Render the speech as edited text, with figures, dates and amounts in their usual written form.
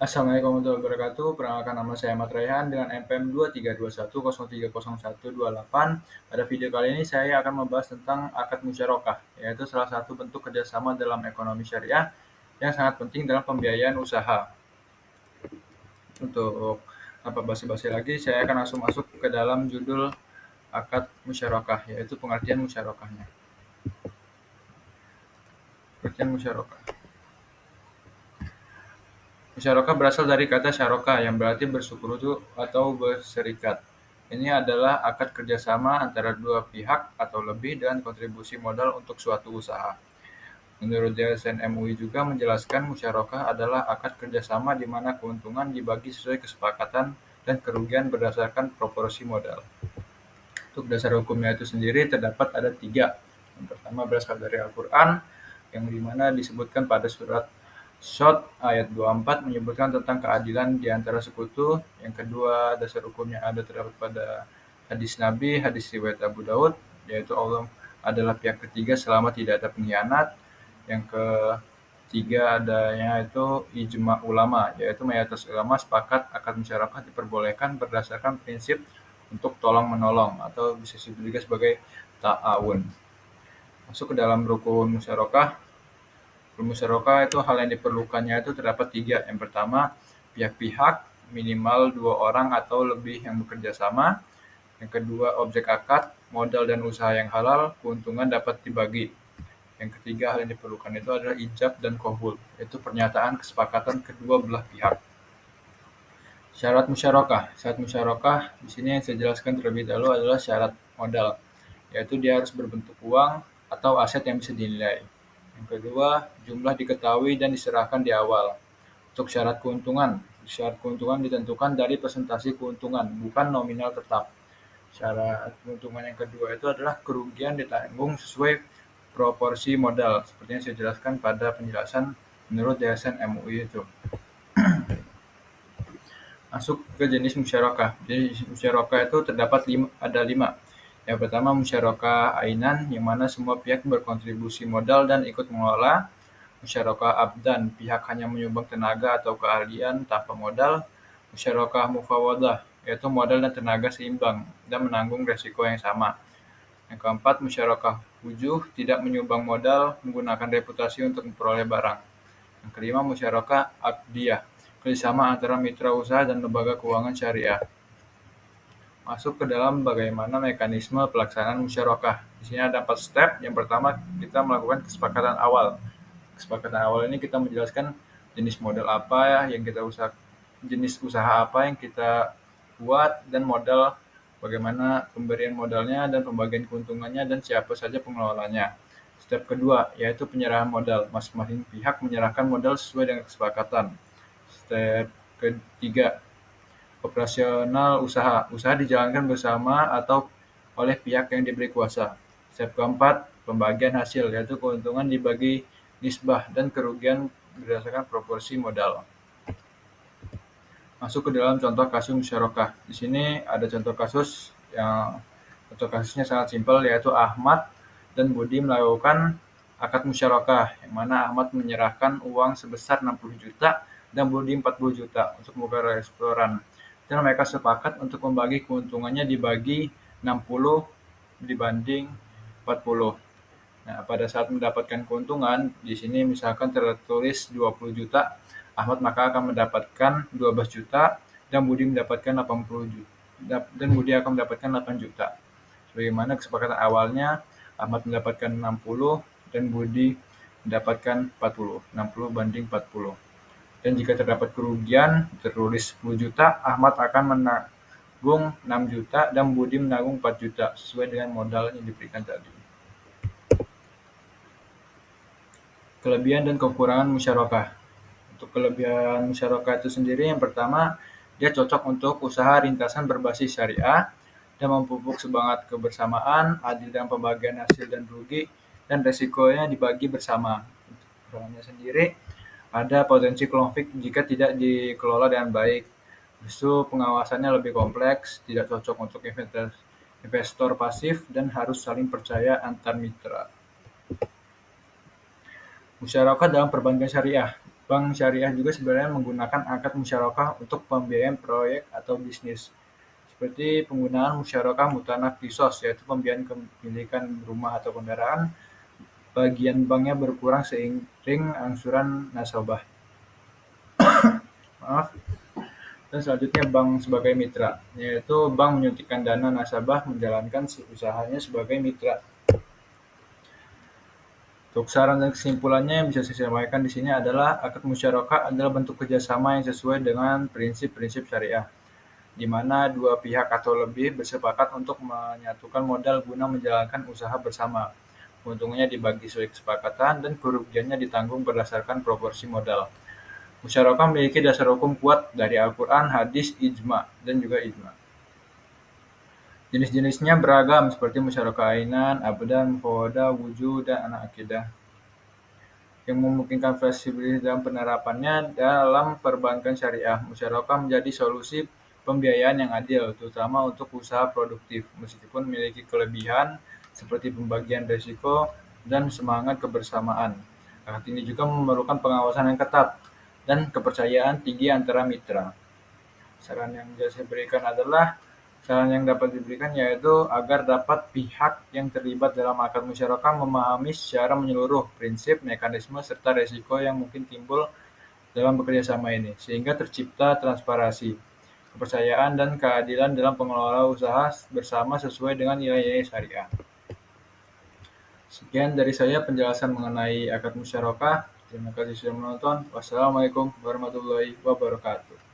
Assalamualaikum warahmatullahi wabarakatuh. Perkenalkan nama saya Ahmad Raihan dengan NPM 23210303128. Pada video kali ini saya akan membahas tentang akad musyarakah, yaitu salah satu bentuk kerjasama dalam ekonomi syariah yang sangat penting dalam pembiayaan usaha. Untuk tanpa basa-basi lagi, saya akan langsung masuk ke dalam judul akad musyarakah, yaitu pengertian musyarakahnya. Pengertian musyarakah. Musyarakah berasal dari kata syarokah yang berarti bersekutu atau berserikat. Ini adalah akad kerjasama antara dua pihak atau lebih dengan kontribusi modal untuk suatu usaha. Menurut DSN MUI juga menjelaskan musyarakah adalah akad kerjasama di mana keuntungan dibagi sesuai kesepakatan dan kerugian berdasarkan proporsi modal. Untuk dasar hukumnya itu sendiri terdapat ada 3. Yang pertama berasal dari Al-Quran, yang dimana disebutkan pada surat Shot ayat 24 menyebutkan tentang keadilan di antara sekutu. Yang kedua, dasar hukumnya ada terdapat pada hadis Nabi, hadis riwayat Abu Daud, yaitu Allah adalah pihak ketiga selama tidak ada pengkhianat. Yang ketiga adanya itu ijma ulama, yaitu mayoritas ulama sepakat akad musyarakah diperbolehkan berdasarkan prinsip untuk tolong-menolong atau bisa disebut juga sebagai ta'awun. Masuk ke dalam rukun musyarakah. Rukun musyarakah itu hal yang diperlukannya itu terdapat 3. Yang pertama, pihak-pihak minimal 2 orang atau lebih yang bekerja sama. Yang kedua, objek akad, modal dan usaha yang halal, keuntungan dapat dibagi. Yang ketiga, hal yang diperlukan itu adalah ijab dan qabul, yaitu pernyataan kesepakatan kedua belah pihak. Syarat musyarakah. Syarat musyarakah di sini yang saya jelaskan terlebih dahulu adalah syarat modal, yaitu dia harus berbentuk uang atau aset yang bisa dinilai. Yang kedua, jumlah diketahui dan diserahkan di awal. Untuk syarat keuntungan ditentukan dari presentasi keuntungan, bukan nominal tetap. Syarat keuntungan yang kedua itu adalah kerugian ditanggung sesuai proporsi modal, seperti yang saya jelaskan pada penjelasan menurut DSN MUI itu. Masuk ke jenis musyarakah. Jenis musyarakah itu terdapat ada 5. Yang pertama musyarakah ainan, yang mana semua pihak berkontribusi modal dan ikut mengelola. Musyarakah abdan, pihak hanya menyumbang tenaga atau keahlian tanpa modal. Musyarakah mufawadah, yaitu modal dan tenaga seimbang dan menanggung resiko yang sama. Yang keempat, musyarakah wujuh, tidak menyumbang modal, menggunakan reputasi untuk memperoleh barang. Yang kelima, musyarakah aqdiyah, kerjasama antara mitra usaha dan lembaga keuangan syariah. Masuk ke dalam bagaimana mekanisme pelaksanaan musyarakah. Di sini ada 4 step. Yang pertama, kita melakukan kesepakatan awal. Kesepakatan awal ini kita menjelaskan jenis modal apa yang kita jenis usaha apa yang kita buat, dan modal, bagaimana pemberian modalnya dan pembagian keuntungannya, dan siapa saja pengelolanya. Step kedua, yaitu penyerahan modal. Masing-masing pihak menyerahkan modal sesuai dengan kesepakatan. Step ketiga, operasional usaha. Usaha dijalankan bersama atau oleh pihak yang diberi kuasa. Step keempat, pembagian hasil, yaitu keuntungan dibagi nisbah dan kerugian berdasarkan proporsi modal. Masuk ke dalam contoh kasus musyarakah. Di sini ada contoh kasusnya sangat simpel, yaitu Ahmad dan Budi melakukan akad musyarakah, yang mana Ahmad menyerahkan uang sebesar 60 juta dan Budi 40 juta untuk membuka restoran. Dan mereka sepakat untuk membagi keuntungannya dibagi 60 dibanding 40. Nah, pada saat mendapatkan keuntungan, di sini misalkan tertulis 20 juta, Ahmad maka akan mendapatkan 12 juta dan Budi mendapatkan 80 juta. Dan Budi akan mendapatkan 8 juta. Sebagaimana kesepakatan awalnya, Ahmad mendapatkan 60 dan Budi mendapatkan 40. 60 banding 40. Dan jika terdapat kerugian tertulis 10 juta, Ahmad akan menanggung 6 juta dan Budi menanggung 4 juta sesuai dengan modal yang diberikan tadi. Kelebihan dan kekurangan musyarakah. Untuk kelebihan musyarakah itu sendiri, yang pertama, dia cocok untuk usaha rintisan berbasis syariah dan memupuk semangat kebersamaan, adil dalam pembagian hasil dan rugi, dan resikonya dibagi bersama. Untuk kekurangannya sendiri, ada potensi konflik jika tidak dikelola dengan baik. Justru pengawasannya lebih kompleks, tidak cocok untuk investor pasif, dan harus saling percaya antar mitra. Musyarakah dalam perbankan syariah. Bank syariah juga sebenarnya menggunakan akad musyarakah untuk pembiayaan proyek atau bisnis, seperti penggunaan musyarakah mutanah kisos, yaitu pembiayaan kepemilikan rumah atau kendaraan. Bagian banknya berkurang seiring angsuran nasabah. Maaf. Dan selanjutnya bank sebagai mitra, yaitu bank menyuntikkan dana nasabah menjalankan usahanya sebagai mitra. Untuk saran dan kesimpulannya yang bisa saya sampaikan di sini adalah akad musyarakah adalah bentuk kerjasama yang sesuai dengan prinsip-prinsip syariah, di mana dua pihak atau lebih bersepakat untuk menyatukan modal guna menjalankan usaha bersama. Untungnya dibagi sesuai kesepakatan dan kerugiannya ditanggung berdasarkan proporsi modal. Musyarakah memiliki dasar hukum kuat dari Al-Quran, hadis, ijma, dan juga ijma. Jenis-jenisnya beragam seperti musyarakah ainan, abdan, mufawadah, wujud, dan anak akidah, yang memungkinkan fleksibilitas dalam penerapannya dalam perbankan syariah. Musyarakah menjadi solusi pembiayaan yang adil, terutama untuk usaha produktif, meskipun memiliki kelebihan seperti pembagian risiko dan semangat kebersamaan. Akad ini juga memerlukan pengawasan yang ketat dan kepercayaan tinggi antara mitra. Saran yang bisa saya berikan adalah Saran yang dapat diberikan yaitu agar dapat pihak yang terlibat dalam akad musyarakah memahami secara menyeluruh prinsip, mekanisme, serta resiko yang mungkin timbul dalam bekerja sama ini, sehingga tercipta transparansi, kepercayaan, dan keadilan dalam pengelola usaha bersama sesuai dengan nilai-nilai syariah. Sekian dari saya penjelasan mengenai akad musyarakah. Terima kasih sudah menonton. Wassalamualaikum warahmatullahi wabarakatuh.